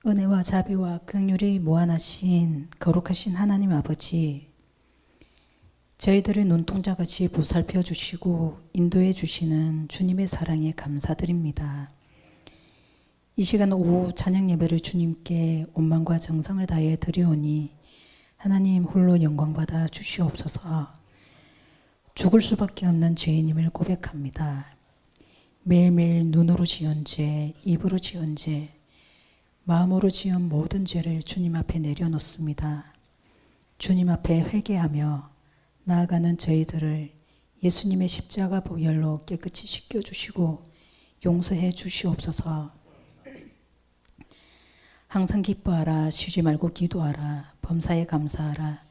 은혜와 자비와 긍휼이 무한하신 거룩하신 하나님 아버지, 저희들을 눈동자같이 보살펴 주시고 인도해 주시는 주님의 사랑에 감사드립니다. 이 시간 오후 찬양 예배를 주님께 온망과 정성을 다해 드리오니 하나님 홀로 영광받아 주시옵소서. 죽을 수밖에 없는 죄인임을 고백합니다. 매일매일 눈으로 지은 죄, 입으로 지은 죄, 마음으로 지은 모든 죄를 주님 앞에 내려놓습니다. 주님 앞에 회개하며 나아가는 저희들을 예수님의 십자가 보혈로 깨끗이 씻겨주시고 용서해 주시옵소서. 항상 기뻐하라, 쉬지 말고 기도하라, 범사에 감사하라.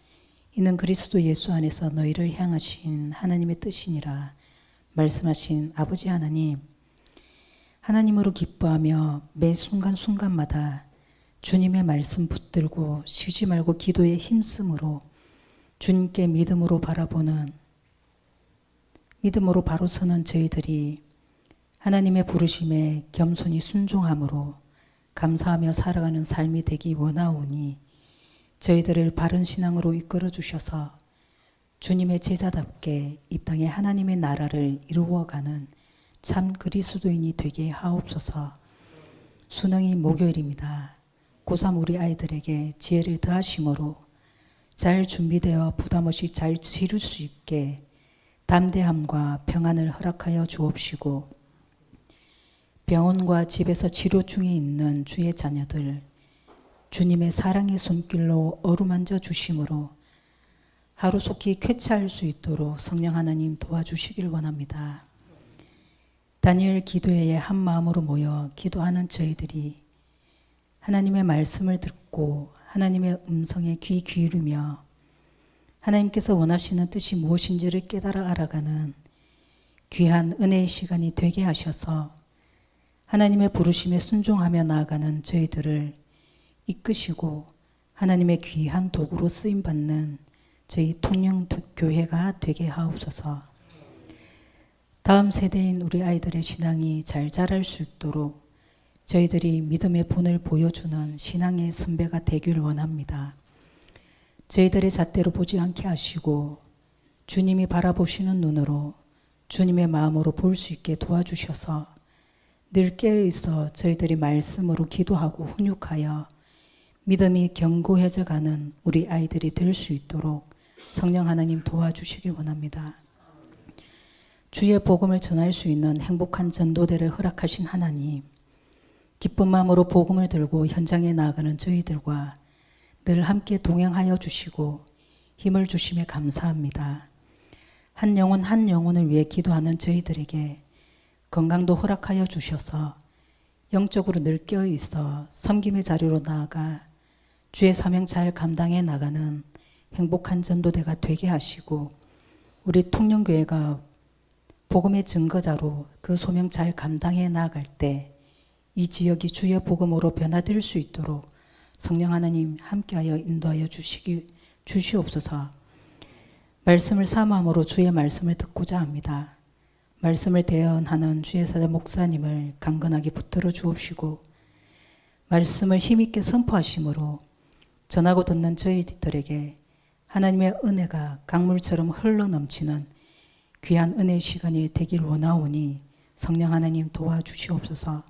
이는 그리스도 예수 안에서 너희를 향하신 하나님의 뜻이니라 말씀하신 아버지 하나님, 하나님으로 기뻐하며 매 순간순간마다 주님의 말씀 붙들고 쉬지 말고 기도에 힘쓰므로 주님께 믿음으로 바로 서는 저희들이 하나님의 부르심에 겸손히 순종함으로 감사하며 살아가는 삶이 되기 원하오니 저희들을 바른 신앙으로 이끌어 주셔서 주님의 제자답게 이 땅에 하나님의 나라를 이루어가는 참 그리스도인이 되게 하옵소서. 수능이 목요일입니다. 고3 우리 아이들에게 지혜를 더하심으로 잘 준비되어 부담없이 잘 치를 수 있게 담대함과 평안을 허락하여 주옵시고, 병원과 집에서 치료 중에 있는 주의 자녀들 주님의 사랑의 손길로 어루만져 주심으로 하루속히 쾌차할 수 있도록 성령 하나님 도와주시길 원합니다. 다니엘 기도회에 한 마음으로 모여 기도하는 저희들이 하나님의 말씀을 듣고 하나님의 음성에 귀 기울이며 하나님께서 원하시는 뜻이 무엇인지를 깨달아 알아가는 귀한 은혜의 시간이 되게 하셔서 하나님의 부르심에 순종하며 나아가는 저희들을 이끄시고 하나님의 귀한 도구로 쓰임받는 저희 통영교회가 되게 하옵소서. 다음 세대인 우리 아이들의 신앙이 잘 자랄 수 있도록 저희들이 믿음의 본을 보여주는 신앙의 선배가 되길 원합니다. 저희들의 잣대로 보지 않게 하시고 주님이 바라보시는 눈으로 주님의 마음으로 볼 수 있게 도와주셔서 늘 깨어있어 저희들이 말씀으로 기도하고 훈육하여 믿음이 견고해져 가는 우리 아이들이 될 수 있도록 성령 하나님 도와주시길 원합니다. 주의 복음을 전할 수 있는 행복한 전도대를 허락하신 하나님, 기쁜 마음으로 복음을 들고 현장에 나아가는 저희들과 늘 함께 동행하여 주시고 힘을 주심에 감사합니다. 한 영혼 한 영혼을 위해 기도하는 저희들에게 건강도 허락하여 주셔서 영적으로 늘 깨어있어 섬김의 자리로 나아가 주의 사명 잘 감당해 나가는 행복한 전도대가 되게 하시고 우리 통영교회가 복음의 증거자로 그 소명 잘 감당해 나아갈 때 이 지역이 주의 복음으로 변화될 수 있도록 성령 하나님 함께하여 인도하여 주시옵소서. 말씀을 사모함으로 주의 말씀을 듣고자 합니다. 말씀을 대언하는 주의 사자 목사님을 강건하게 붙들어 주옵시고 말씀을 힘있게 선포하심으로 전하고 듣는 저희들에게 하나님의 은혜가 강물처럼 흘러넘치는 귀한 은혜의 시간이 되길 원하오니 성령 하나님 도와주시옵소서.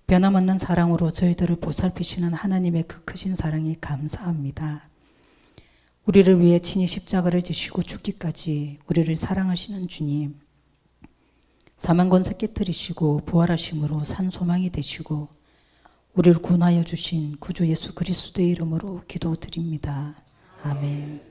변함없는 사랑으로 저희들을 보살피시는 하나님의 그 크신 사랑에 감사합니다. 우리를 위해 친히 십자가를 지시고 죽기까지 우리를 사랑하시는 주님, 사망 권세 깨뜨리시고 부활하심으로 산 소망이 되시고 우리를 구원하여 주신 구주 예수 그리스도의 이름으로 기도드립니다. 아멘.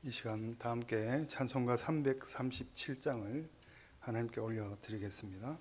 이 시간 다 함께 찬송가 337장을 하나님께 올려드리겠습니다.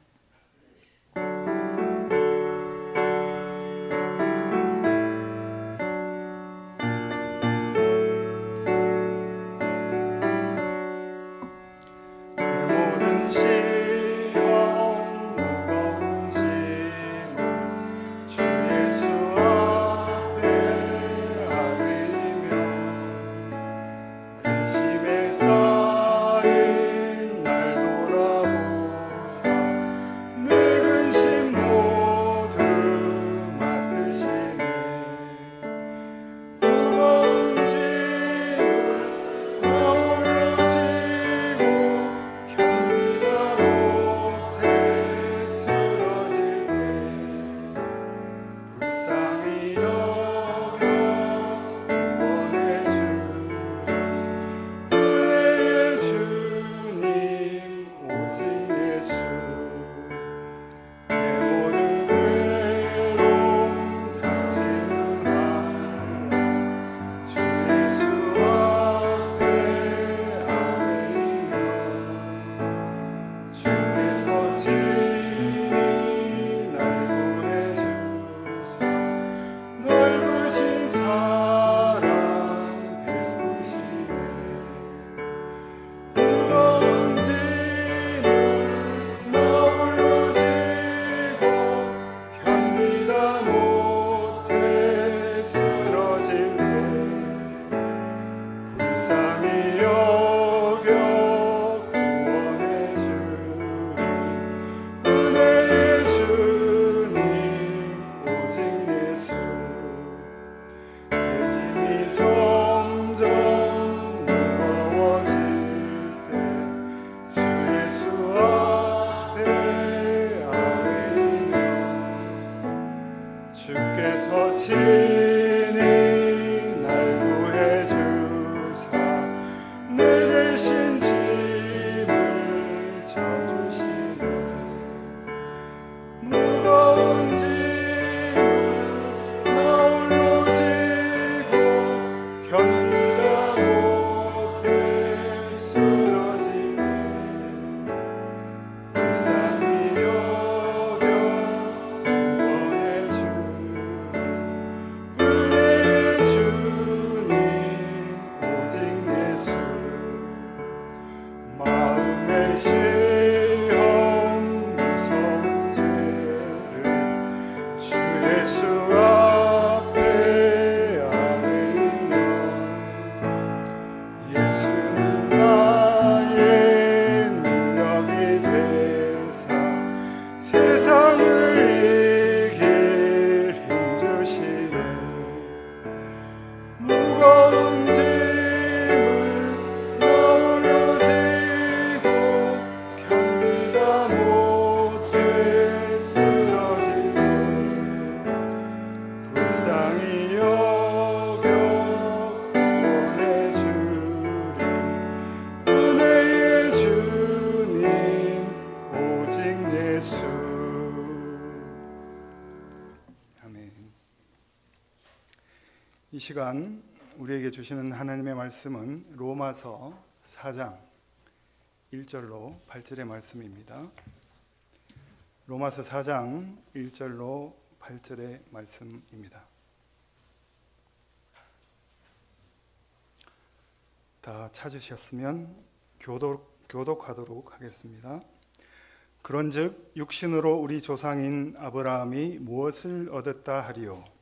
이 시간 우리에게 주시는 하나님의 말씀은 로마서 4장 1절로 8절의 말씀입니다. 로마서 4장 1절로 8절의 말씀입니다. 다 찾으셨으면 교독하도록 하겠습니다. 그런즉 육신으로 우리 조상인 아브라함이 무엇을 얻었다 하리요?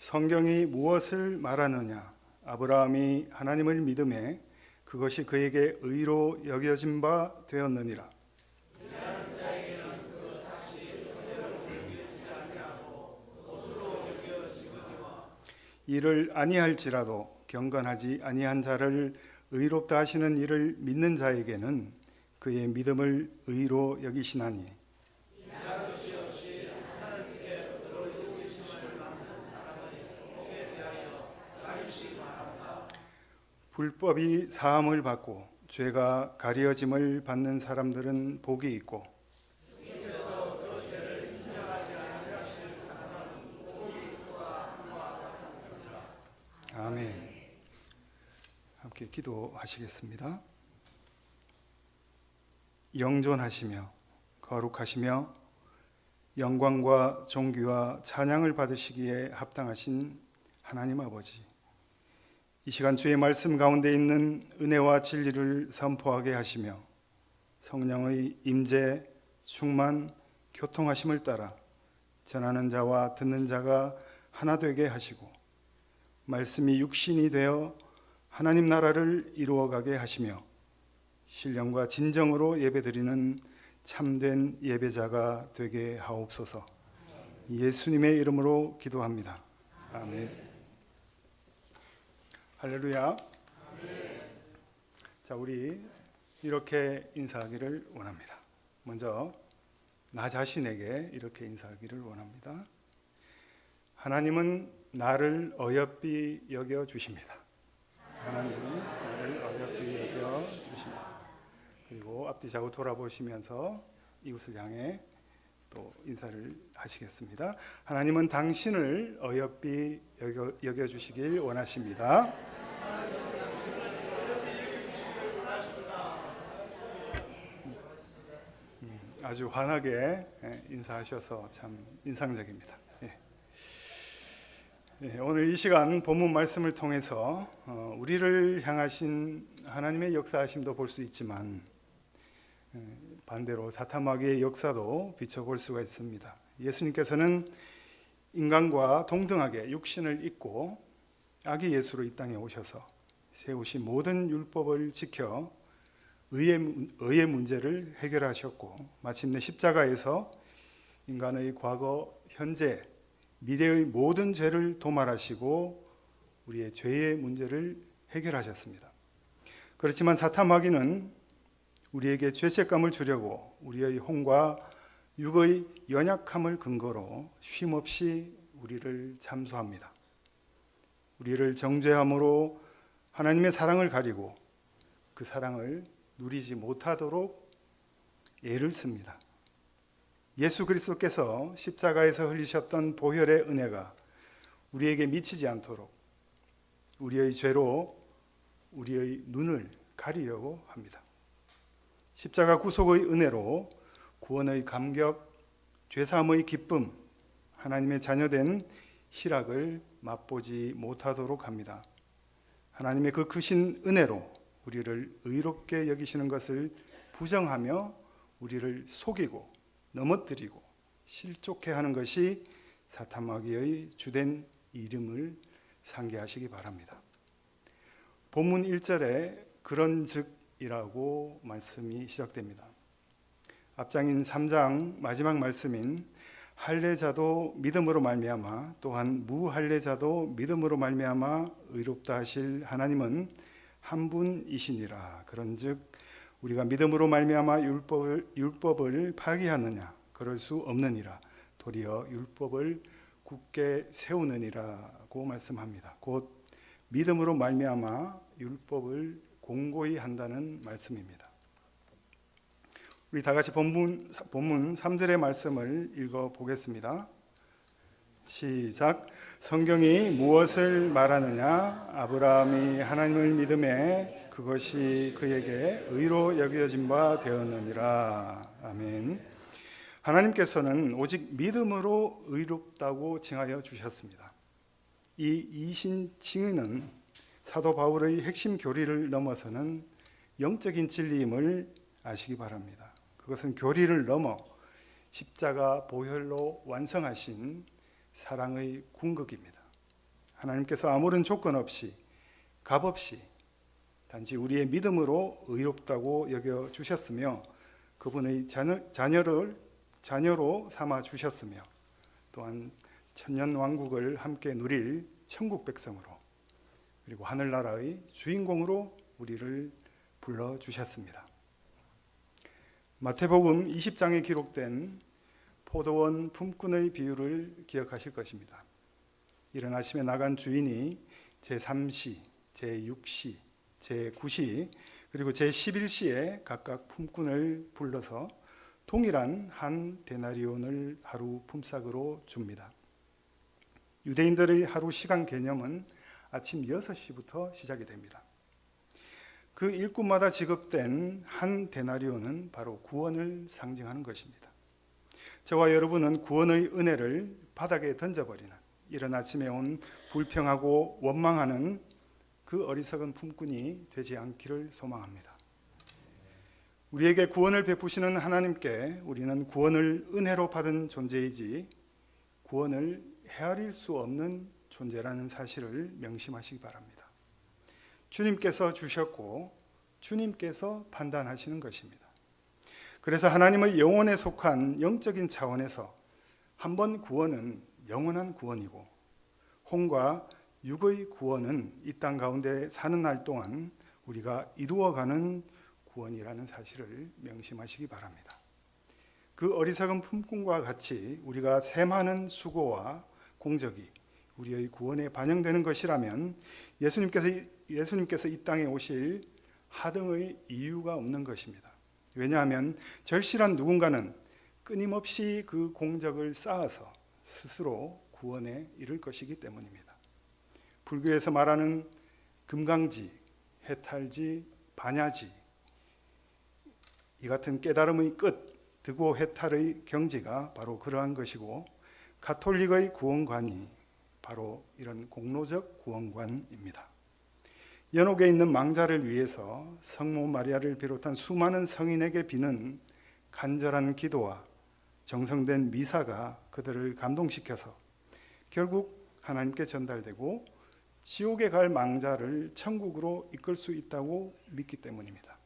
성경이 무엇을 말하느냐? 아브라함이 하나님을 믿음에 그것이 그에게 의로 여겨진 바 되었느니라. 이를 아니할지라도 경건하지 아니한 자를 의롭다 하시는 이를 믿는 자에게는 그의 믿음을 의로 여기시나니 불법이 사함을 받고 죄가 가려짐을 받는 사람들은 복이 있고 함께 기도하시겠습니다. 영존하시며 거룩하시며 영광과 존귀와 찬양을 받으시기에 합당하신 하나님 아버지, 이 시간 주의 말씀 가운데 있는 은혜와 진리를 선포하게 하시며 성령의 임재, 충만, 교통하심을 따라 전하는 자와 듣는 자가 하나 되게 하시고 말씀이 육신이 되어 하나님 나라를 이루어가게 하시며 신령과 진정으로 예배드리는 참된 예배자가 되게 하옵소서. 예수님의 이름으로 기도합니다. 아멘. 할렐루야. 자, 우리 이렇게 인사하기를 원합니다. 먼저 나 자신에게 이렇게 인사하기를 원합니다. 하나님은 나를 어여삐 여겨 주십니다. 하나님은 나를 어여삐 여겨 주십니다. 그리고 앞뒤 좌우 돌아보시면서 이웃을 향해 또 인사를 하시겠습니다. 하나님은 당신을 어여삐 여겨 주시길 원하십니다. 아주 환하게 인사하셔서 참 인상적입니다. 오늘 이 시간 본문 말씀을 통해서 우리를 향하신 하나님의 역사하심도 볼 수 있지만 반대로 사탄마귀의 역사도 비춰볼 수가 있습니다. 예수님께서는 인간과 동등하게 육신을 입고 아기 예수로 이 땅에 오셔서 세우신 모든 율법을 지켜 의의 문제를 해결하셨고 마침내 십자가에서 인간의 과거, 현재, 미래의 모든 죄를 도말하시고 우리의 죄의 문제를 해결하셨습니다. 그렇지만 사탄마귀는 우리에게 죄책감을 주려고 우리의 혼과 육의 연약함을 근거로 쉼없이 우리를 잠수합니다. 우리를 정죄함으로 하나님의 사랑을 가리고 그 사랑을 누리지 못하도록 애를 씁니다. 예수 그리스도께서 십자가에서 흘리셨던 보혈의 은혜가 우리에게 미치지 않도록 우리의 죄로 우리의 눈을 가리려고 합니다. 십자가 구속의 은혜로 구원의 감격, 죄사함의 기쁨, 하나님의 자녀된 희락을 맛보지 못하도록 합니다. 하나님의 그 크신 은혜로 우리를 의롭게 여기시는 것을 부정하며 우리를 속이고 넘어뜨리고 실족해 하는 것이 사탄마귀의 주된 이름을 상기하시기 바랍니다. 본문 1절에 그런즉이라고 말씀이 시작됩니다. 앞장인 3장 마지막 말씀인 할례자도 믿음으로 말미암아 또한 무할례자도 믿음으로 말미암아 의롭다 하실 하나님은 한 분이시니라. 그런즉 우리가 믿음으로 말미암아 율법을 파기하느냐? 그럴 수 없느니라. 도리어 율법을 굳게 세우느니라고 말씀합니다. 곧 믿음으로 말미암아 율법을 공고히 한다는 말씀입니다. 우리 다 같이 본문 3절의 말씀을 읽어 보겠습니다. 시작. 성경이 무엇을 말하느냐? 아브라함이 하나님을 믿음에 그것이 그에게 의로 여겨진 바 되었느니라. 아멘. 하나님께서는 오직 믿음으로 의롭다고 칭하여 주셨습니다. 이 이신 칭의는 사도 바울의 핵심 교리를 넘어서는 영적인 진리임을 아시기 바랍니다. 그것은 교리를 넘어 십자가 보혈로 완성하신 사랑의 궁극입니다. 하나님께서 아무런 조건 없이 값 없이 단지 우리의 믿음으로 의롭다고 여겨 주셨으며 그분의 자녀로 삼아 주셨으며 또한 천년 왕국을 함께 누릴 천국 백성으로 그리고 하늘나라의 주인공으로 우리를 불러 주셨습니다. 마태복음 20장에 기록된 포도원 품꾼의 비유를 기억하실 것입니다. 이른 아침에 나간 주인이 제3시, 제6시, 제9시 그리고 제11시에 각각 품꾼을 불러서 동일한 한 데나리온을 하루 품삯으로 줍니다. 유대인들의 하루 시간 개념은 아침 6시부터 시작이 됩니다. 그 일꾼마다 지급된 한 데나리온은 바로 구원을 상징하는 것입니다. 저와 여러분은 구원의 은혜를 바닥에 던져버리는, 이른 아침에 온 불평하고 원망하는 그 어리석은 품꾼이 되지 않기를 소망합니다. 우리에게 구원을 베푸시는 하나님께 우리는 구원을 은혜로 받은 존재이지 구원을 헤아릴 수 없는 존재라는 사실을 명심하시기 바랍니다. 주님께서 주셨고 주님께서 판단하시는 것입니다. 그래서 하나님의 영혼에 속한 영적인 차원에서 한 번 구원은 영원한 구원이고, 혼과 육의 구원은 이 땅 가운데 사는 날 동안 우리가 이루어가는 구원이라는 사실을 명심하시기 바랍니다. 그 어리석은 품꾼과 같이 우리가 샘하는 수고와 공적이 우리의 구원에 반영되는 것이라면 예수님께서 이 땅에 오실 하등의 이유가 없는 것입니다. 왜냐하면 절실한 누군가는 끊임없이 그 공적을 쌓아서 스스로 구원에 이를 것이기 때문입니다. 불교에서 말하는 금강지, 해탈지, 반야지, 이 같은 깨달음의 끝, 득오 해탈의 경지가 바로 그러한 것이고, 가톨릭의 구원관이 바로 이런 공로적 구원관입니다. 연옥에 있는 망자를 위해서 성모 마리아를 비롯한 수많은 성인에게 비는 간절한 기도와 정성된 미사가 그들을 감동시켜서 결국 하나님께 전달되고 지옥에 갈 망자를 천국으로 이끌 수 있다고 믿기 때문입니다.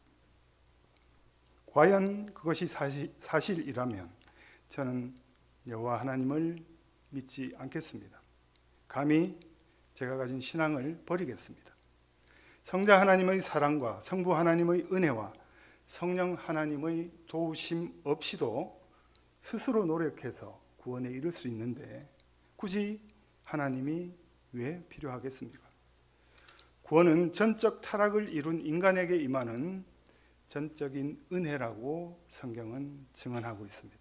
과연 그것이 사실이라면 저는 여호와 하나님을 믿지 않겠습니다. 감히 제가 가진 신앙을 버리겠습니다. 성자 하나님의 사랑과 성부 하나님의 은혜와 성령 하나님의 도우심 없이도 스스로 노력해서 구원에 이를 수 있는데 굳이 하나님이 왜 필요하겠습니까? 구원은 전적 타락을 이룬 인간에게 임하는 전적인 은혜라고 성경은 증언하고 있습니다.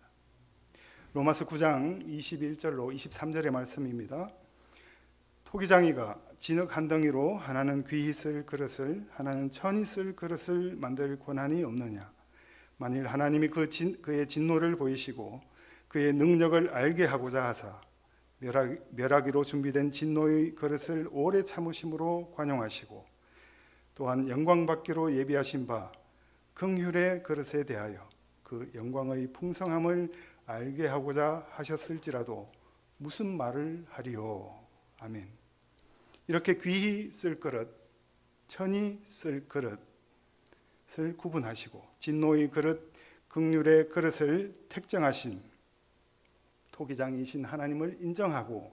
로마서 9장 21절로 23절의 말씀입니다. 토기장이가 진흙 한 덩이로 하나는 귀히 쓸 그릇을 하나는 천히 쓸 그릇을 만들 권한이 없느냐? 만일 하나님이 그의 진노를 보이시고 그의 능력을 알게 하고자 하사 멸하기로 준비된 진노의 그릇을 오래 참으심으로 관용하시고 또한 영광 받기로 예비하신 바 긍휼의 그릇에 대하여 그 영광의 풍성함을 알게 하고자 하셨을지라도 무슨 말을 하리요? 아멘. 이렇게 귀히 쓸 그릇, 천히 쓸 그릇을 구분하시고 진노의 그릇, 긍휼의 그릇을 택정하신 토기장이신 하나님을 인정하고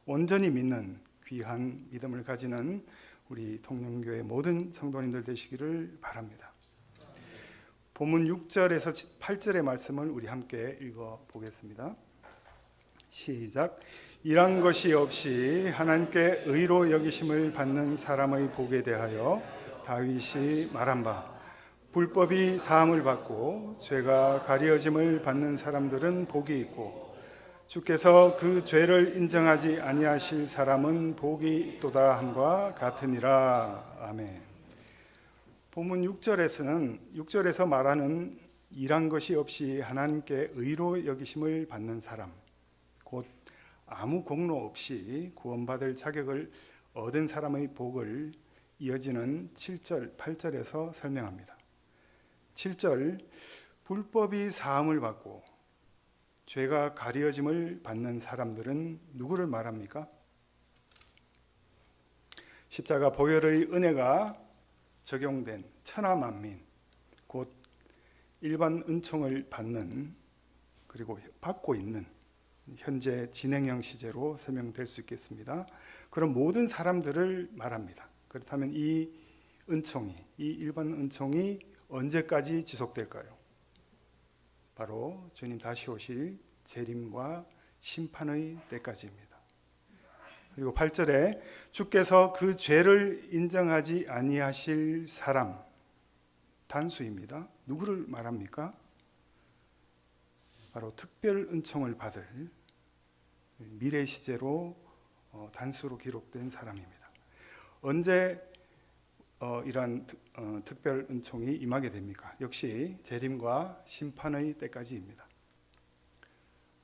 온전히 믿는 귀한 믿음을 가지는 우리 통영교회 모든 성도님들 되시기를 바랍니다. 본문 6절에서 8절의 말씀을 우리 함께 읽어보겠습니다. 시작. 일한 것이 없이 하나님께 의로 여기심을 받는 사람의 복에 대하여 다윗이 말한 바, 불법이 사함을 받고 죄가 가려짐을 받는 사람들은 복이 있고 주께서 그 죄를 인정하지 아니하실 사람은 복이 있도다 함과 같으니라. 아멘. 본문 6절에서 말하는 일한 것이 없이 하나님께 의로 여기심을 받는 사람, 곧 아무 공로 없이 구원받을 자격을 얻은 사람의 복을 이어지는 7절, 8절에서 설명합니다. 7절, 불법이 사함을 받고 죄가 가려짐을 받는 사람들은 누구를 말합니까? 십자가 보혈의 은혜가 적용된 천하만민, 곧 일반 은총을 받는 그리고 받고 있는 현재 진행형 시제로 설명될 수 있겠습니다. 그럼 모든 사람들을 말합니다. 그렇다면 이 일반 은총이 언제까지 지속될까요? 바로 주님 다시 오실 재림과 심판의 때까지입니다. 그리고 8절에 주께서 그 죄를 인정하지 아니하실 사람, 단수입니다. 누구를 말합니까? 바로 특별 은총을 받을 미래 시제로 단수로 기록된 사람입니다. 언제 이러한 특별 은총이 임하게 됩니까? 역시 재림과 심판의 때까지입니다.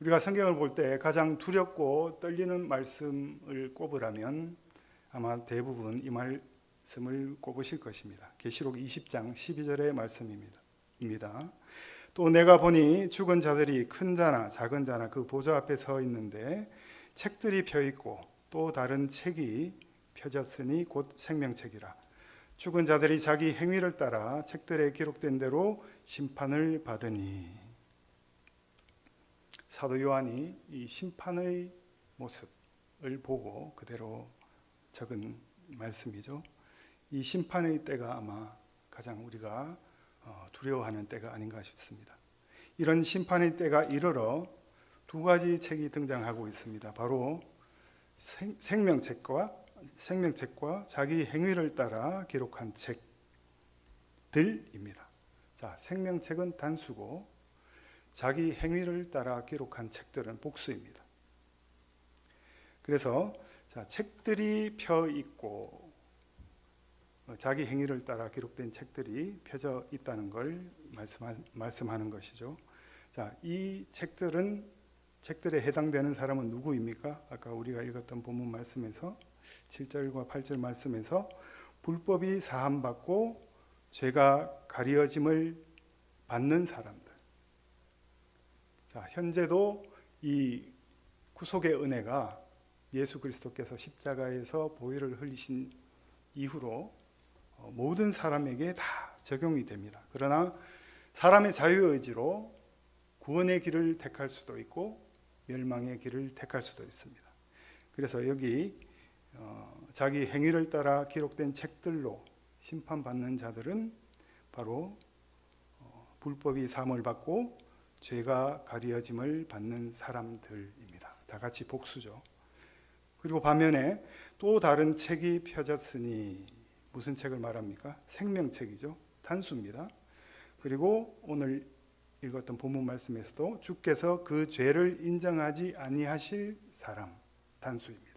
우리가 성경을 볼 때 가장 두렵고 떨리는 말씀을 꼽으라면 아마 대부분 이 말씀을 꼽으실 것입니다. 계시록 20장 12절의 말씀입니다. 또 내가 보니 죽은 자들이 큰 자나 작은 자나 그 보좌 앞에 서 있는데 책들이 펴 있고 또 다른 책이 펴졌으니 곧 생명책이라. 죽은 자들이 자기 행위를 따라 책들에 기록된 대로 심판을 받으니. 사도 요한이 이 심판의 모습을 보고 그대로 적은 말씀이죠. 이 심판의 때가 아마 가장 우리가 두려워하는 때가 아닌가 싶습니다. 이런 심판의 때가 이르러 두 가지 책이 등장하고 있습니다. 바로 생명책과 자기 행위를 따라 기록한 책들입니다. 자, 생명책은 단수고 자기 행위를 따라 기록한 책들은 복수입니다. 그래서 책들이 펴 있고 자기 행위를 따라 기록된 책들이 펴져 있다는 걸 말씀하는 것이죠. 자, 이 책들에 해당되는 사람은 누구입니까? 아까 우리가 읽었던 본문 말씀에서 7절과 8절 말씀에서 불법이 사함받고 죄가 가리어짐을 받는 사람들. 자, 현재도 이 구속의 은혜가 예수 그리스도께서 십자가에서 보혈을 흘리신 이후로 모든 사람에게 다 적용이 됩니다. 그러나 사람의 자유의지로 구원의 길을 택할 수도 있고 멸망의 길을 택할 수도 있습니다. 그래서 여기 자기 행위를 따라 기록된 책들로 심판받는 자들은 바로 불법이 사함을 받고 죄가 가리어짐을 받는 사람들입니다. 다 같이 복수죠. 그리고 반면에 또 다른 책이 펴졌으니 무슨 책을 말합니까? 생명책이죠. 단수입니다. 그리고 오늘 읽었던 본문 말씀에서도 주께서 그 죄를 인정하지 아니하실 사람, 단수입니다.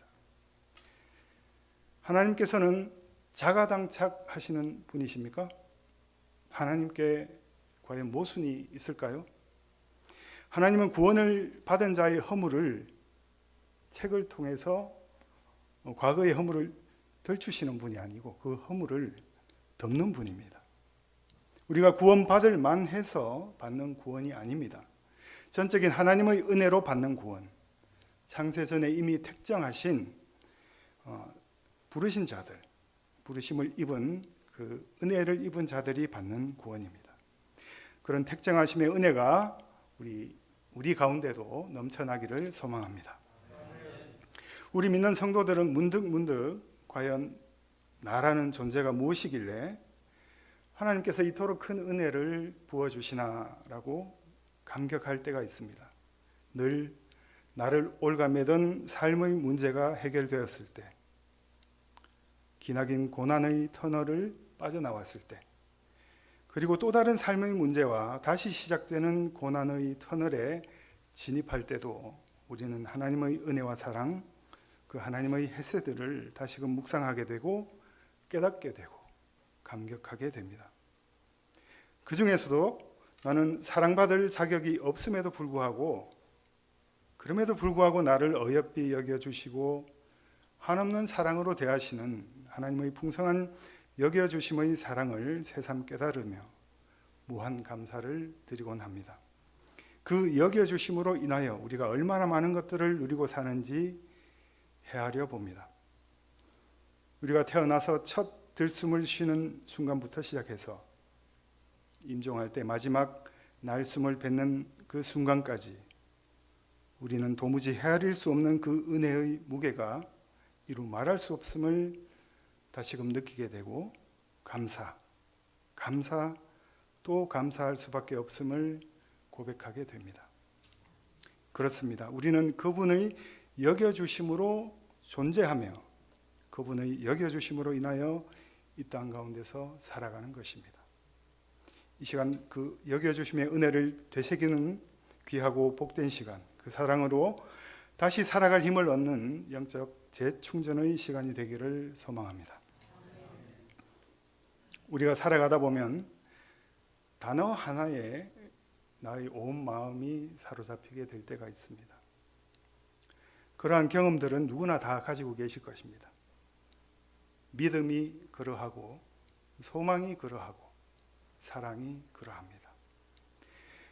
하나님께서는 자가당착하시는 분이십니까? 하나님께 과연 모순이 있을까요? 하나님은 구원을 받은 자의 허물을 책을 통해서 과거의 허물을 덜추시는 분이 아니고 그 허물을 덮는 분입니다. 우리가 구원받을 만해서 받는 구원이 아닙니다. 전적인 하나님의 은혜로 받는 구원, 창세전에 이미 택정하신 부르신 자들, 부르심을 입은 그 은혜를 입은 자들이 받는 구원입니다. 그런 택정하심의 은혜가 우리 가운데도 넘쳐나기를 소망합니다. 우리 믿는 성도들은 문득 과연 나라는 존재가 무엇이길래 하나님께서 이토록 큰 은혜를 부어주시나라고 감격할 때가 있습니다. 늘 나를 올가매던 삶의 문제가 해결되었을 때, 기나긴 고난의 터널을 빠져나왔을 때, 그리고 또 다른 삶의 문제와 다시 시작되는 고난의 터널에 진입할 때도 우리는 하나님의 은혜와 사랑, 그 하나님의 헤세드를 다시금 묵상하게 되고 깨닫게 되고 감격하게 됩니다. 그 중에서도 나는 사랑받을 자격이 없음에도 불구하고 그럼에도 불구하고 나를 어여삐 여겨주시고 한없는 사랑으로 대하시는 하나님의 풍성한 여겨주심의 사랑을 새삼 깨달으며 무한 감사를 드리곤 합니다. 그 여겨주심으로 인하여 우리가 얼마나 많은 것들을 누리고 사는지 헤아려 봅니다. 우리가 태어나서 첫 들숨을 쉬는 순간부터 시작해서 임종할 때 마지막 날숨을 뱉는 그 순간까지 우리는 도무지 헤아릴 수 없는 그 은혜의 무게가 이루 말할 수 없음을 다시금 느끼게 되고 또 감사할 수밖에 없음을 고백하게 됩니다. 그렇습니다. 우리는 그분의 여겨주심으로 존재하며 그분의 여겨주심으로 인하여 이 땅 가운데서 살아가는 것입니다. 이 시간 그 여겨주심의 은혜를 되새기는 귀하고 복된 시간, 그 사랑으로 다시 살아갈 힘을 얻는 영적 재충전의 시간이 되기를 소망합니다. 우리가 살아가다 보면 단어 하나에 나의 온 마음이 사로잡히게 될 때가 있습니다. 그러한 경험들은 누구나 다 가지고 계실 것입니다. 믿음이 그러하고, 소망이 그러하고, 사랑이 그러합니다.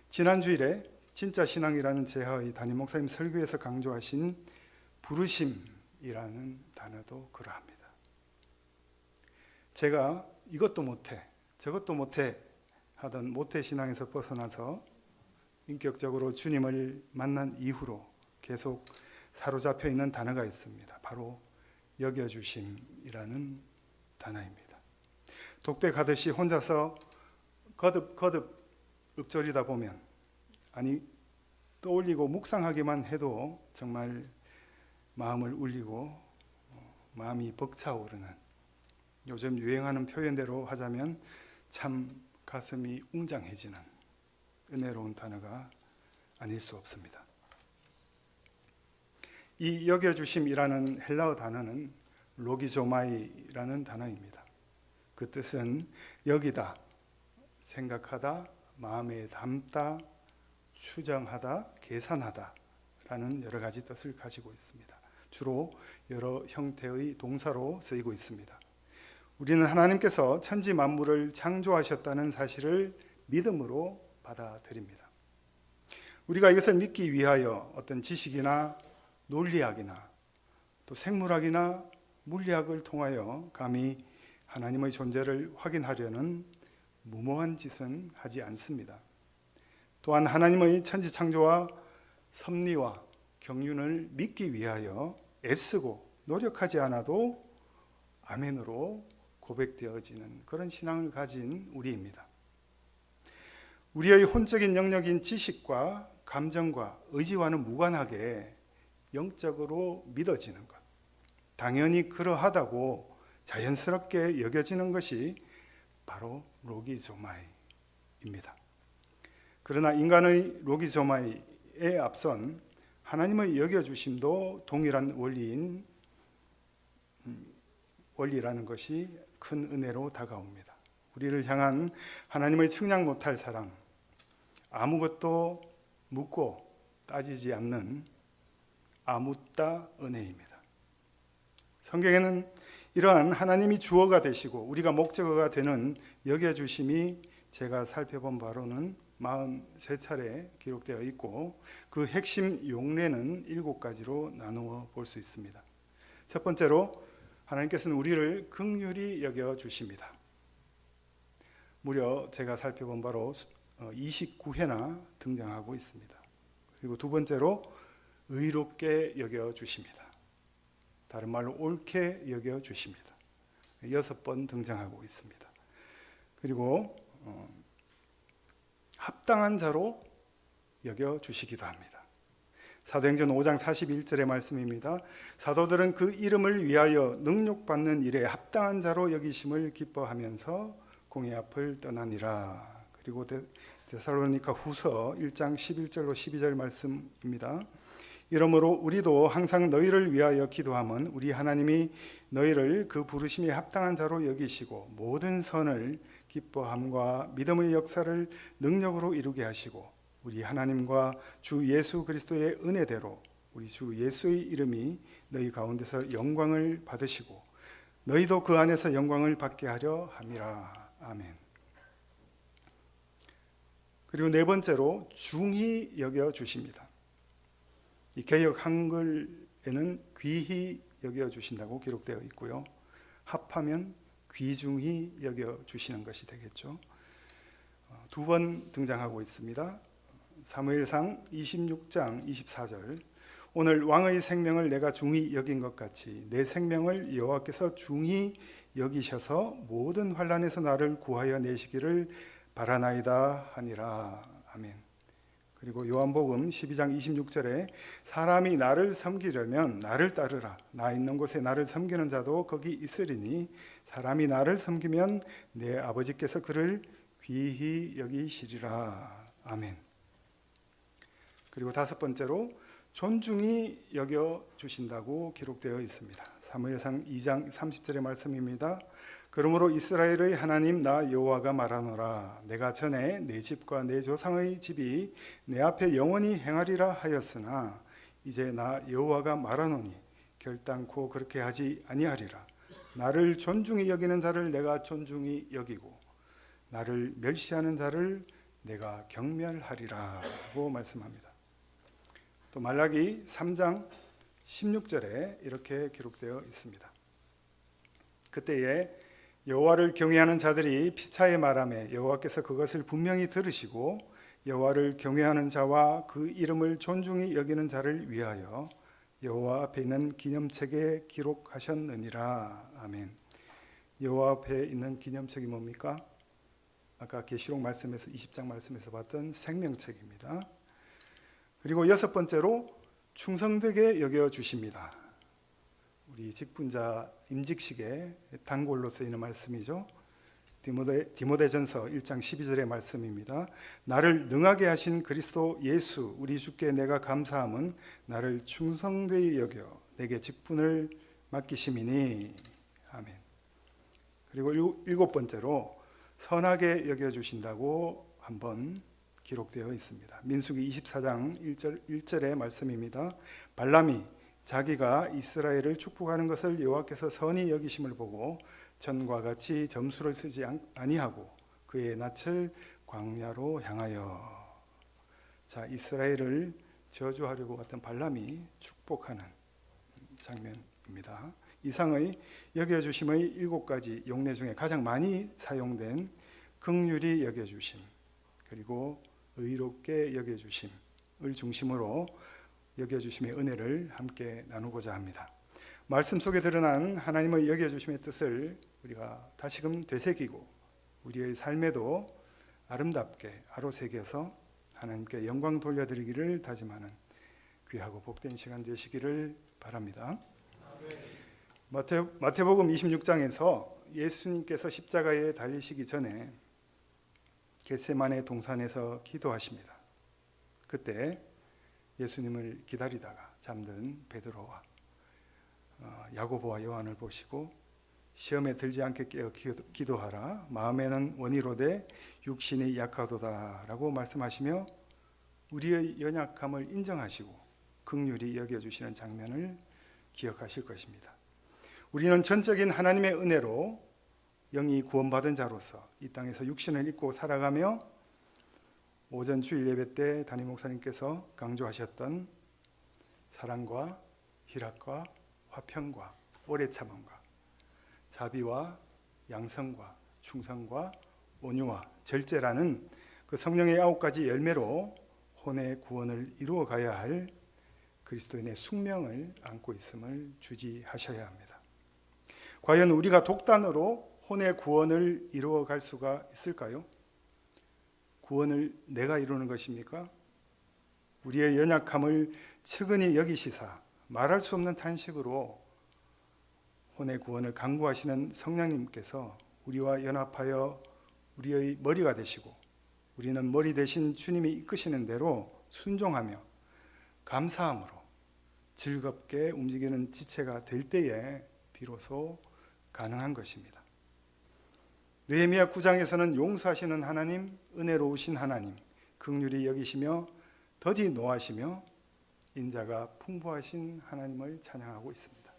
지난 주일에 진짜 신앙이라는 제하의 담임 목사님 설교에서 강조하신 부르심이라는 단어도 그러합니다. 제가 이것도 못해, 저것도 못해 하던 모태 신앙에서 벗어나서 인격적으로 주님을 만난 이후로 계속 사로잡혀 있는 단어가 있습니다. 바로 여겨주심이라는 단어입니다. 독백하듯이 혼자서 거듭 읊조리다 보면, 아니 떠올리고 묵상하기만 해도 정말 마음을 울리고 마음이 벅차오르는, 요즘 유행하는 표현대로 하자면 참 가슴이 웅장해지는 은혜로운 단어가 아닐 수 없습니다. 이 여겨주심이라는 헬라어 단어는 로기조마이라는 단어입니다. 그 뜻은 여기다, 생각하다, 마음에 담다, 추정하다, 계산하다 라는 여러 가지 뜻을 가지고 있습니다. 주로 여러 형태의 동사로 쓰이고 있습니다. 우리는 하나님께서 천지 만물을 창조하셨다는 사실을 믿음으로 받아들입니다. 우리가 이것을 믿기 위하여 어떤 지식이나 논리학이나 또 생물학이나 물리학을 통하여 감히 하나님의 존재를 확인하려는 무모한 짓은 하지 않습니다. 또한 하나님의 천지 창조와 섭리와 경륜을 믿기 위하여 애쓰고 노력하지 않아도 아멘으로 고백되어지는 그런 신앙을 가진 우리입니다. 우리의 혼적인 영역인 지식과 감정과 의지와는 무관하게 영적으로 믿어지는 것, 당연히 그러하다고 자연스럽게 여겨지는 것이 바로 로기조마이입니다. 그러나 인간의 로기조마이에 앞선 하나님의 여겨주심도 동일한 원리라는 것이 큰 은혜로 다가옵니다. 우리를 향한 하나님의 측량 못할 사랑, 아무것도 묻고 따지지 않는 아무따 은혜입니다. 성경에는 이러한 하나님이 주어가 되시고 우리가 목적어가 되는 여겨주심이 제가 살펴본 바로는 43차례 기록되어 있고, 그 핵심 용례는 7가지로 나누어 볼 수 있습니다. 첫 번째로 하나님께서는 우리를 긍휼히 여겨주십니다. 무려 제가 살펴본 바로 29회나 등장하고 있습니다. 그리고 두 번째로 의롭게 여겨주십니다. 다른 말로 옳게 여겨주십니다. 6번 등장하고 있습니다. 그리고 합당한 자로 여겨주시기도 합니다. 사도행전 5장 41절의 말씀입니다. 사도들은 그 이름을 위하여 능욕받는 일에 합당한 자로 여기심을 기뻐하면서 공의 앞을 떠나니라. 그리고 데살로니가 후서 1장 11절로 12절 말씀입니다. 이러므로 우리도 항상 너희를 위하여 기도함은 우리 하나님이 너희를 그 부르심에 합당한 자로 여기시고 모든 선을 기뻐함과 믿음의 역사를 능력으로 이루게 하시고 우리 하나님과 주 예수 그리스도의 은혜대로 우리 주 예수의 이름이 너희 가운데서 영광을 받으시고 너희도 그 안에서 영광을 받게 하려 함이라. 아멘. 그리고 네 번째로 중히 여겨주십니다. 이 개역 한글에는 귀히 여겨주신다고 기록되어 있고요. 합하면 귀중히 여겨주시는 것이 되겠죠. 두 번 등장하고 있습니다. 사무엘상 26장 24절 오늘 왕의 생명을 내가 중히 여긴 것 같이 내 생명을 여호와께서 중히 여기셔서 모든 환난에서 나를 구하여 내시기를 바라나이다 하니라. 아멘. 그리고 요한복음 12장 26절에 사람이 나를 섬기려면 나를 따르라. 나 있는 곳에 나를 섬기는 자도 거기 있으리니 사람이 나를 섬기면 내 아버지께서 그를 귀히 여기시리라. 아멘. 그리고 다섯 번째로 존중히 여겨주신다고 기록되어 있습니다. 사무엘상 2장 30절의 말씀입니다. 그러므로 이스라엘의 하나님 나 여호와가 말하노라. 내가 전에 내 집과 내 조상의 집이 내 앞에 영원히 행하리라 하였으나 이제 나 여호와가 말하노니 결단코 그렇게 하지 아니하리라. 나를 존중히 여기는 자를 내가 존중히 여기고 나를 멸시하는 자를 내가 경멸하리라 고 말씀합니다. 또 말라기 3장 16절에 이렇게 기록되어 있습니다. 그때에 여호와를 경외하는 자들이 피차에 말하매 여호와께서 그것을 분명히 들으시고 여호와를 경외하는 자와 그 이름을 존중히 여기는 자를 위하여 여호와 앞에 있는 기념책에 기록하셨느니라. 아멘. 여호와 앞에 있는 기념책이 뭡니까? 아까 계시록 말씀에서 20장 말씀에서 봤던 생명책입니다. 그리고 여섯 번째로 충성되게 여겨 주십니다. 우리 직분자 임직식의 단골로 쓰이는 말씀이죠. 디모데전서 1장 12절의 말씀입니다. 나를 능하게 하신 그리스도 예수 우리 주께 내가 감사함은 나를 충성되이 여겨 내게 직분을 맡기심이니. 아멘. 그리고 일곱 번째로 선하게 여겨주신다고 한번 기록되어 있습니다. 민수기 24장 1절의 말씀입니다. 발람이 자기가 이스라엘을 축복하는 것을 여호와께서 선히 여기심을 보고 전과 같이 점수를 쓰지 아니하고 그의 낯을 광야로 향하여. 자, 이스라엘을 저주하려고 갔던 발람이 축복하는 장면입니다. 이상의 여겨주심의 7가지 용례 중에 가장 많이 사용된 긍휼히 여겨주심, 그리고 의롭게 여겨주심을 중심으로 여겨주심의 은혜를 함께 나누고자 합니다. 말씀 속에 드러난 하나님의 여겨주심의 뜻을 우리가 다시금 되새기고 우리의 삶에도 아름답게 아로새겨서 하나님께 영광 돌려드리기를 다짐하는 귀하고 복된 시간 되시기를 바랍니다. 마태복음 26장에서 예수님께서 십자가에 달리시기 전에 겟세마네 동산에서 기도하십니다. 그때 예수님을 기다리다가 잠든 베드로와 야고보와 요한을 보시고 시험에 들지 않게 깨어 기도하라. 마음에는 원이로되 육신이 약하도다라고 말씀하시며 우리의 연약함을 인정하시고 긍휼히 여겨주시는 장면을 기억하실 것입니다. 우리는 전적인 하나님의 은혜로 영이 구원받은 자로서 이 땅에서 육신을 입고 살아가며 오전 주일 예배 때 담임 목사님께서 강조하셨던 사랑과 희락과 화평과 오래 참음과 자비와 양성과 충성과 온유와 절제라는 그 성령의 9가지 열매로 혼의 구원을 이루어 가야 할 그리스도인의 숙명을 안고 있음을 주지하셔야 합니다. 과연 우리가 독단으로 혼의 구원을 이루어 갈 수가 있을까요? 구원을 내가 이루는 것입니까? 우리의 연약함을 측은히 여기시사 말할 수 없는 탄식으로 혼의 구원을 강구하시는 성령님께서 우리와 연합하여 우리의 머리가 되시고 우리는 머리 대신 주님이 이끄시는 대로 순종하며 감사함으로 즐겁게 움직이는 지체가 될 때에 비로소 가능한 것입니다. 느헤미야 9장에서는 용서하시는 하나님, 은혜로우신 하나님, 긍휼히 여기시며 더디 노하시며 인자가 풍부하신 하나님을 찬양하고 있습니다.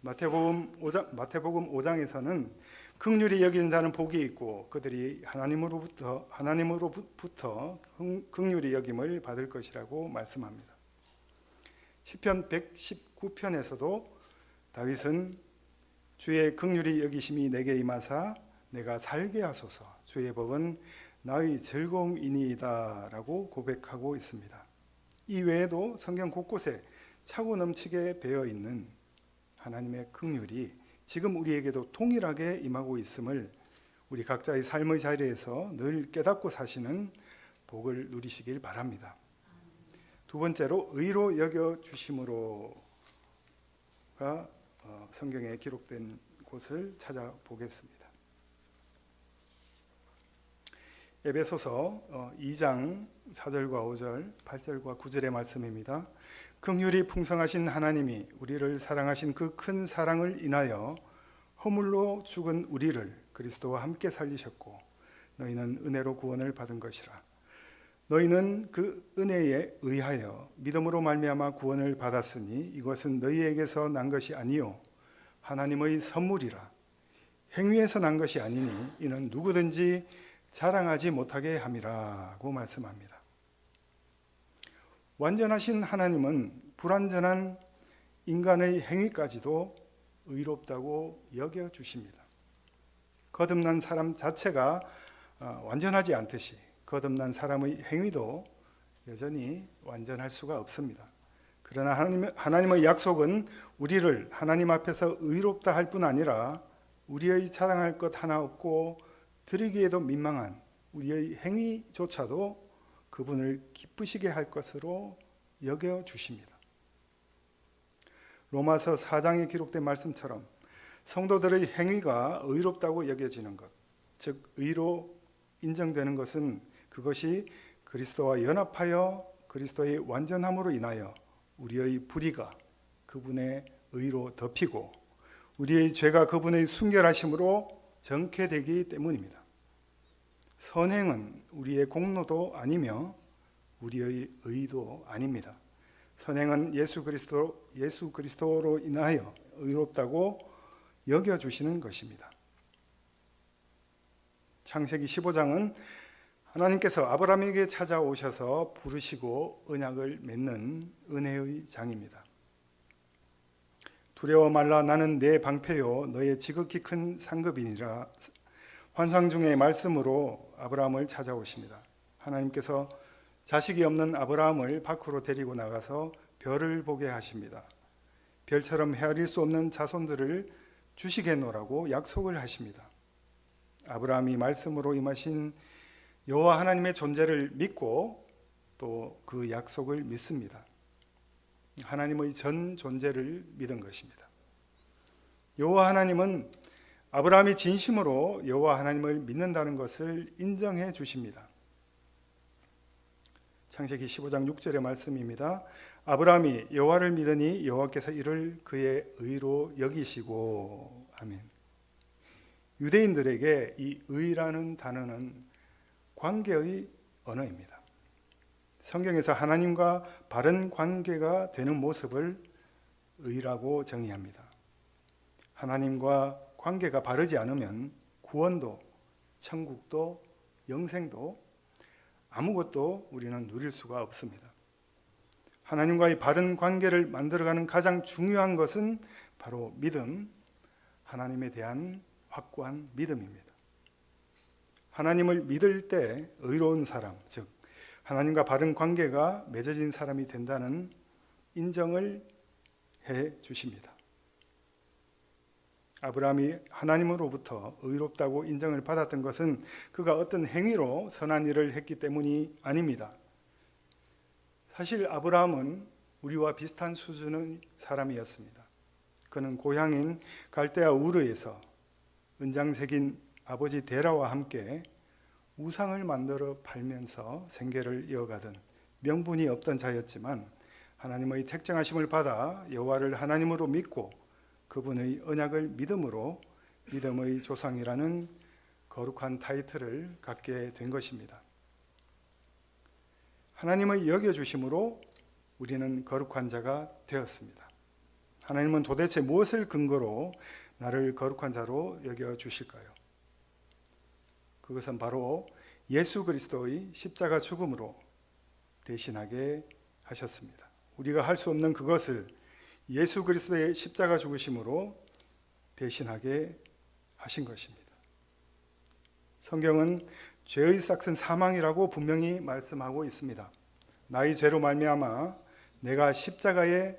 마태복음 5장에서는 긍휼히 여기는 자는 복이 있고 그들이 하나님으로부터 긍휼히 여김을 받을 것이라고 말씀합니다. 시편 119편에서도 다윗은 주의 긍휼히 여기심이 내게 임하사 내가 살게 하소서 주의 법은 나의 즐거움이니이다 라고 고백하고 있습니다. 이 외에도 성경 곳곳에 차고 넘치게 배어 있는 하나님의 긍휼이 지금 우리에게도 동일하게 임하고 있음을 우리 각자의 삶의 자리에서 늘 깨닫고 사시는 복을 누리시길 바랍니다. 두 번째로 의로 여겨주심으로가 성경에 기록된 곳을 찾아보겠습니다. 에베소서 2장 4절과 5절, 8절과 9절의 말씀입니다. 긍휼이 풍성하신 하나님이 우리를 사랑하신 그 큰 사랑을 인하여 허물로 죽은 우리를 그리스도와 함께 살리셨고 너희는 은혜로 구원을 받은 것이라. 너희는 그 은혜에 의하여 믿음으로 말미암아 구원을 받았으니 이것은 너희에게서 난 것이 아니요 하나님의 선물이라. 행위에서 난 것이 아니니 이는 누구든지 자랑하지 못하게 함이라고 말씀합니다. 완전하신 하나님은 불완전한 인간의 행위까지도 의롭다고 여겨주십니다. 거듭난 사람 자체가 완전하지 않듯이 거듭난 사람의 행위도 여전히 완전할 수가 없습니다. 그러나 하나님의 약속은 우리를 하나님 앞에서 의롭다 할 뿐 아니라 우리의 자랑할 것 하나 없고 드리기에도 민망한 우리의 행위조차도 그분을 기쁘시게 할 것으로 여겨주십니다. 로마서 4장에 기록된 말씀처럼 성도들의 행위가 의롭다고 여겨지는 것, 즉 의로 인정되는 것은 그것이 그리스도와 연합하여 그리스도의 완전함으로 인하여 우리의 불의가 그분의 의로 덮이고 우리의 죄가 그분의 순결하심으로 정케되기 때문입니다. 선행은 우리의 공로도 아니며 우리의 의도 아닙니다. 선행은 예수 그리스도로 인하여 의롭다고 여겨주시는 것입니다. 창세기 15장은 하나님께서 아브라함에게 찾아오셔서 부르시고 언약을 맺는 은혜의 장입니다. 두려워 말라 나는 내 방패요 너의 지극히 큰 상급이니라. 환상 중의 말씀으로 아브라함을 찾아오십니다. 하나님께서 자식이 없는 아브라함을 밖으로 데리고 나가서 별을 보게 하십니다. 별처럼 헤아릴 수 없는 자손들을 주시겠노라고 약속을 하십니다. 아브라함이 말씀으로 임하신 여호와 하나님의 존재를 믿고 또 그 약속을 믿습니다. 하나님의 전 존재를 믿은 것입니다. 여호와 하나님은 아브라함이 진심으로 여호와 하나님을 믿는다는 것을 인정해 주십니다. 창세기 15장 6절의 말씀입니다. 아브라함이 여호와를 믿으니 여호와께서 이를 그의 의로 여기시고. 아멘. 유대인들에게 이 의라는 단어는 관계의 언어입니다. 성경에서 하나님과 바른 관계가 되는 모습을 의라고 정의합니다. 하나님과 관계가 바르지 않으면 구원도, 천국도, 영생도 아무것도 우리는 누릴 수가 없습니다. 하나님과의 바른 관계를 만들어가는 가장 중요한 것은 바로 믿음, 하나님에 대한 확고한 믿음입니다. 하나님을 믿을 때 의로운 사람, 즉 하나님과 바른 관계가 맺어진 사람이 된다는 인정을 해 주십니다. 아브라함이 하나님으로부터 의롭다고 인정을 받았던 것은 그가 어떤 행위로 선한 일을 했기 때문이 아닙니다. 사실 아브라함은 우리와 비슷한 수준의 사람이었습니다. 그는 고향인 갈대아 우르에서 은장 새긴 아버지 데라와 함께 우상을 만들어 팔면서 생계를 이어가던 명분이 없던 자였지만 하나님의 택정하심을 받아 여호와를 하나님으로 믿고 그분의 언약을 믿음으로 믿음의 조상이라는 거룩한 타이틀을 갖게 된 것입니다. 하나님의 여겨주심으로 우리는 거룩한 자가 되었습니다. 하나님은 도대체 무엇을 근거로 나를 거룩한 자로 여겨주실까요? 그것은 바로 예수 그리스도의 십자가 죽음으로 대신하게 하셨습니다. 우리가 할 수 없는 그것을 예수 그리스도의 십자가 죽으심으로 대신하게 하신 것입니다. 성경은 죄의 삭은 사망이라고 분명히 말씀하고 있습니다. 나의 죄로 말미암아 내가 십자가에서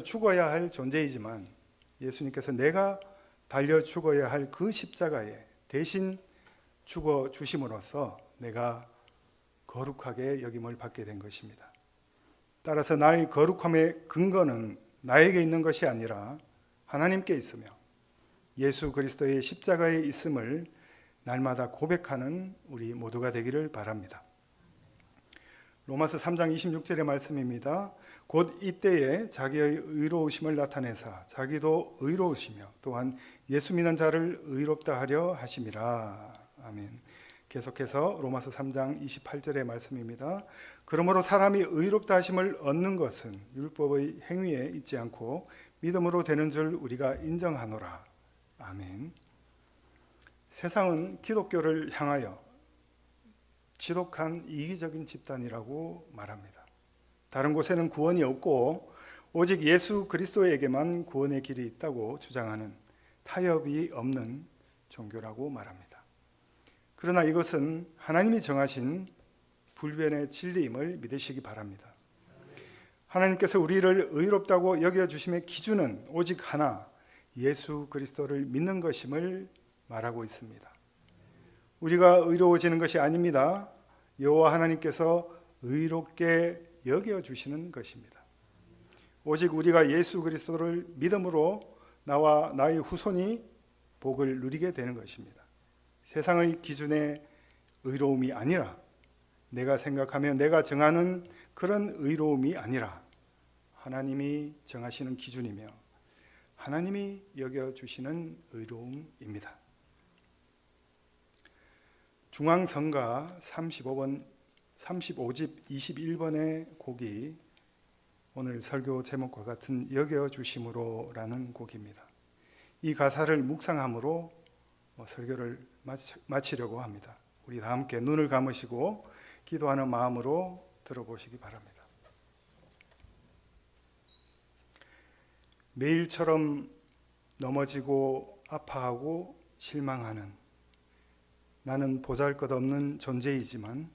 죽어야 할 존재이지만 예수님께서 내가 달려 죽어야 할 그 십자가에 대신 죽어 주심으로써 내가 거룩하게 여김을 받게 된 것입니다. 따라서 나의 거룩함의 근거는 나에게 있는 것이 아니라 하나님께 있으며 예수 그리스도의 십자가에 있음을 날마다 고백하는 우리 모두가 되기를 바랍니다. 로마서 3장 26절의 말씀입니다. 곧 이때에 자기의 의로우심을 나타내사 자기도 의로우시며 또한 예수 믿는 자를 의롭다 하려 하심이라. 아멘. 계속해서 로마서 3장 28절의 말씀입니다. 그러므로 사람이 의롭다 하심을 얻는 것은 율법의 행위에 있지 않고 믿음으로 되는 줄 우리가 인정하노라. 아멘. 세상은 기독교를 향하여 지독한 이기적인 집단이라고 말합니다. 다른 곳에는 구원이 없고 오직 예수 그리스도에게만 구원의 길이 있다고 주장하는 타협이 없는 종교라고 말합니다. 그러나 이것은 하나님이 정하신 불변의 진리임을 믿으시기 바랍니다. 하나님께서 우리를 의롭다고 여겨주심의 기준은 오직 하나, 예수 그리스도를 믿는 것임을 말하고 있습니다. 우리가 의로워지는 것이 아닙니다. 여호와 하나님께서 의롭게 여겨주시는 것입니다. 오직 우리가 예수 그리스도를 믿음으로 나와 나의 후손이 복을 누리게 되는 것입니다. 세상의 기준의 의로움이 아니라 내가 생각하며 내가 정하는 그런 의로움이 아니라 하나님이 정하시는 기준이며 하나님이 여겨주시는 의로움입니다. 중앙성가 35집 21번의 곡이 오늘 설교 제목과 같은 여겨주심으로라는 곡입니다. 이 가사를 묵상함으로 설교를 마치려고 합니다. 우리 다 함께 눈을 감으시고 기도하는 마음으로 들어보시기 바랍니다. 매일처럼 넘어지고 아파하고 실망하는 나는 보잘것없는 존재이지만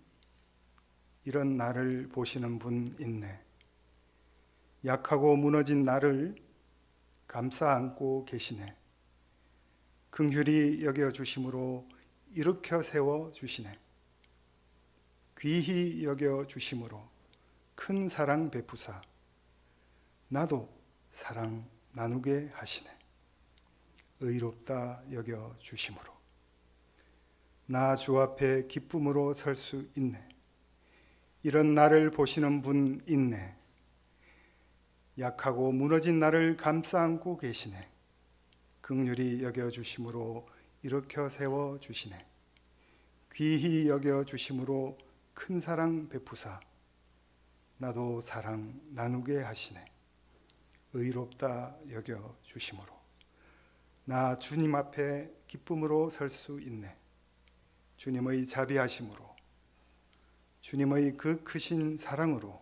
이런 나를 보시는 분 있네. 약하고 무너진 나를 감싸 안고 계시네. 긍휼히 여겨주심으로 일으켜 세워주시네. 귀히 여겨주심으로 큰 사랑 베푸사 나도 사랑 나누게 하시네. 의롭다 여겨주심으로 나 주 앞에 기쁨으로 설 수 있네. 이런 나를 보시는 분 있네. 약하고 무너진 나를 감싸 안고 계시네. 긍휼히 여겨주심으로 일으켜 세워주시네. 귀히 여겨주심으로 큰 사랑 베푸사 나도 사랑 나누게 하시네. 의롭다 여겨주심으로 나 주님 앞에 기쁨으로 설 수 있네. 주님의 자비하심으로 주님의 그 크신 사랑으로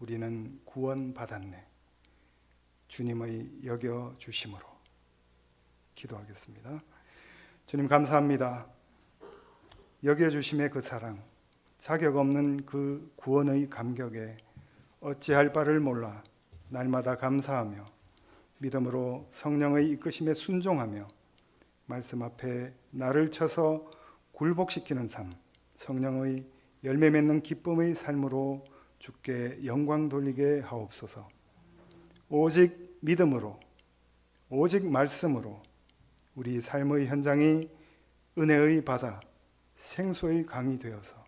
우리는 구원받았네. 주님의 여겨주심으로 기도하겠습니다. 주님 감사합니다. 여겨주심의 그 사랑, 자격 없는 그 구원의 감격에 어찌할 바를 몰라 날마다 감사하며 믿음으로 성령의 이끄심에 순종하며 말씀 앞에 나를 쳐서 굴복시키는 삶, 성령의 열매 맺는 기쁨의 삶으로 주께 영광 돌리게 하옵소서. 오직 믿음으로, 오직 말씀으로 우리 삶의 현장이 은혜의 바다, 생수의 강이 되어서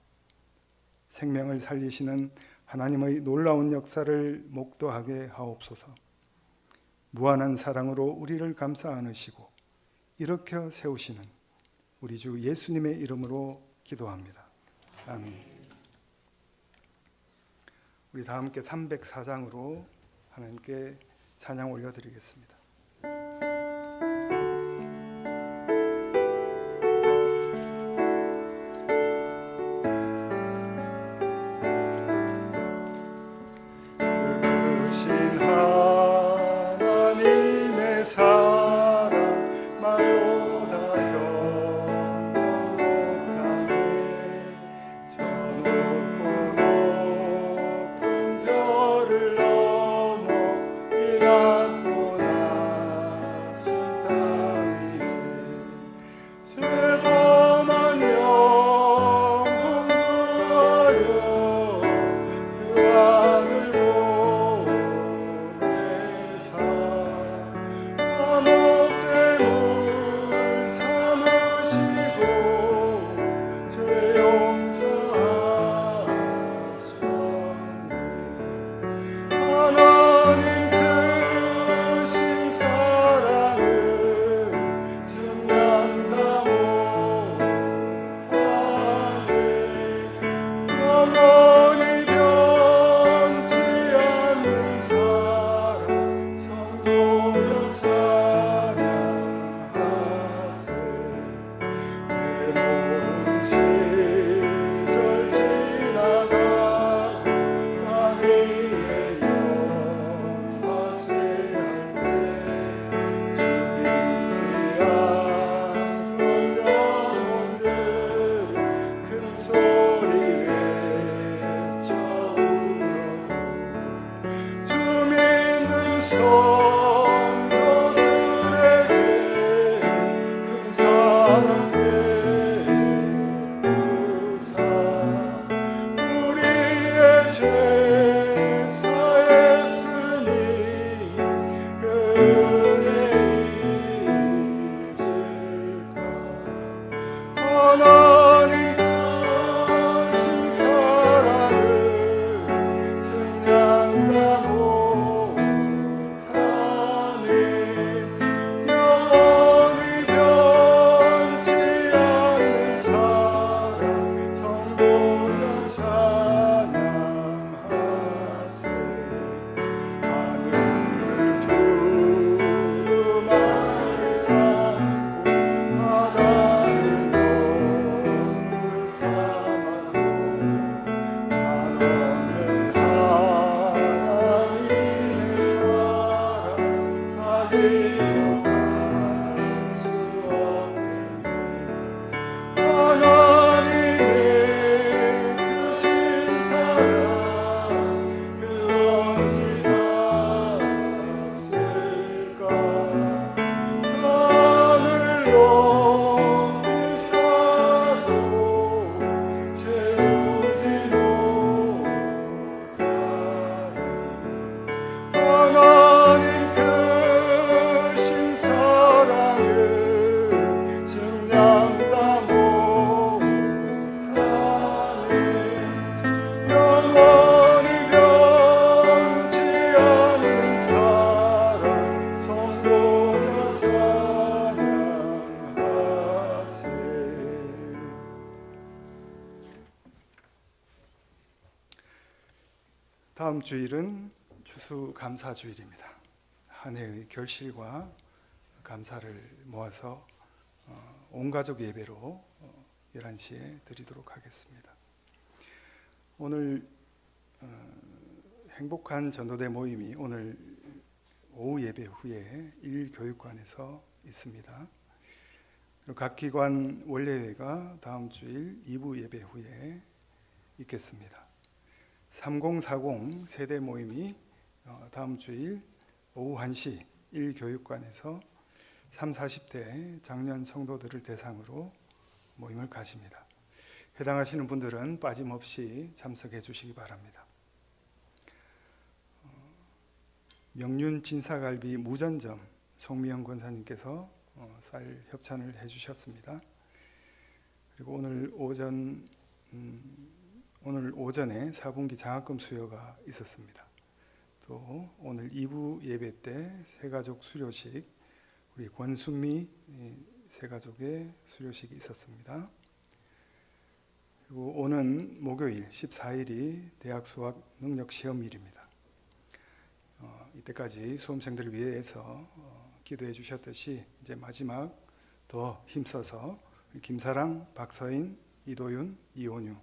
생명을 살리시는 하나님의 놀라운 역사를 목도하게 하옵소서. 무한한 사랑으로 우리를 감싸 안으시고 일으켜 세우시는 우리 주 예수님의 이름으로 기도합니다. 아멘. 우리 다 함께 304장으로 하나님께 찬양 올려드리겠습니다. 위에 영화쇠할 때 주 믿지 않던 영혼들은 큰 소리 외쳐 울어도 주 믿는 성도들에게 큰 사랑 베푸사 우리의 죄 사했으니 그 은혜 잊을까 하나님 크신 사랑을 증량다 못하네 영원히 변치 않는 사랑 성도여 찬양하세 하늘을 두루마리 삼고 바다를 먹을 삼아도 한없는 하나님의 사랑 다 기억할 수 없겠네 하나님의 크신 사랑 그 어찌 닿았을까 산을 높이 사도 채우지 못하리 하나님 크신 사랑은 증량다 못하네 영원히 변치 않는 사랑 성도여 찬양하세 다음 주일은 추수감사주일입니다. 한 해의 결실과 감사를 모아서 온가족 예배로 11시에 드리도록 하겠습니다. 오늘 행복한 전도대 모임이 오늘 오후 예배 후에 1교육관에서 있습니다. 그리고 각 기관 원래회가 다음 주일 2부 예배 후에 있겠습니다. 3040 세대 모임이 다음 주일 오후 1시 1교육관에서 30, 40대 장년 성도들을 대상으로 모임을 가집니다. 해당하시는 분들은 빠짐없이 참석해 주시기 바랍니다. 명륜 진사갈비 무전점 송미영 권사님께서 쌀 협찬을 해주셨습니다. 그리고 오늘 오전에 4분기 장학금 수여가 있었습니다. 또 오늘 2부 예배 때 새가족 수료식 우리 권순미 새가족의 수료식이 있었습니다. 그리고 오는 목요일 14일이 대학 수학 능력 시험일입니다. 이때까지 수험생들을 위해서 기도해 주셨듯이 이제 마지막 더 힘써서 김사랑, 박서인, 이도윤, 이온유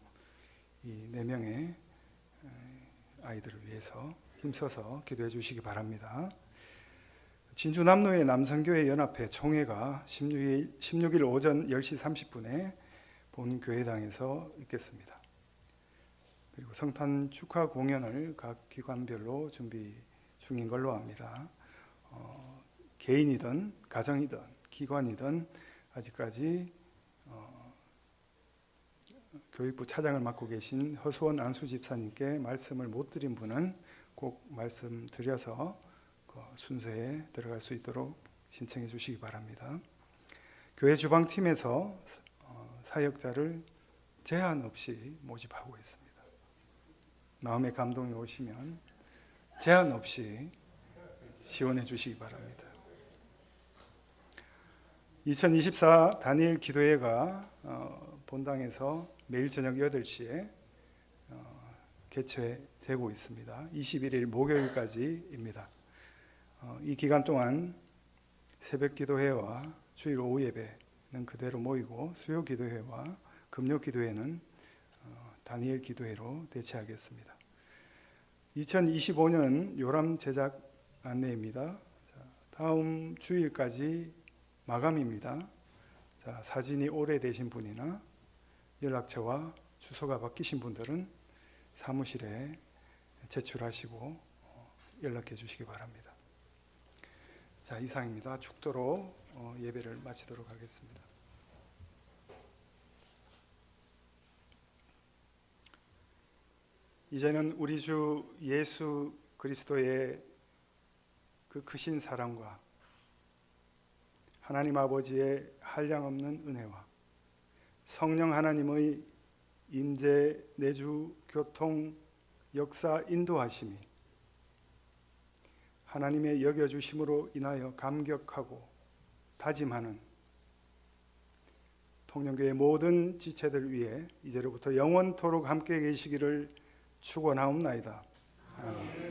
이 4명의 아이들을 위해서 힘써서 기도해 주시기 바랍니다. 진주 남로의 남성교회 연합회 총회가 16일 오전 10시 30분에 본 교회장에서 있겠습니다. 그리고 성탄 축하 공연을 각 기관별로 준비 중인 걸로 압니다. 개인이든 가정이든 기관이든 아직까지 교육부 차장을 맡고 계신 허수원 안수 집사님께 말씀을 못 드린 분은 꼭 말씀드려서 그 순서에 들어갈 수 있도록 신청해 주시기 바랍니다. 교회 주방팀에서 사역자를 제한 없이 모집하고 있습니다. 마음의 감동이 오시면 제한 없이 지원해 주시기 바랍니다. 2024 다니엘 기도회가 본당에서 매일 저녁 8시에 개최되고 있습니다. 21일 목요일까지입니다. 이 기간 동안 새벽 기도회와 주일 오후 예배는 그대로 모이고 수요 기도회와 금요 기도회는 다니엘 기도회로 대체하겠습니다. 2025년 요람 제작 안내입니다. 자, 다음 주일까지 마감입니다. 자, 사진이 오래되신 분이나 연락처와 주소가 바뀌신 분들은 사무실에 제출하시고 연락해 주시기 바랍니다. 자, 이상입니다. 축도로 예배를 마치도록 하겠습니다. 이제는 우리 주 예수 그리스도의 그 크신 사랑과 하나님 아버지의 한량없는 은혜와 성령 하나님의 임재, 내주, 교통, 역사, 인도하심이 하나님의 여겨주심으로 인하여 감격하고 다짐하는 통영교회 모든 지체들 위해 이제로부터 영원토록 함께 계시기를 축원하옵나이다. 아멘.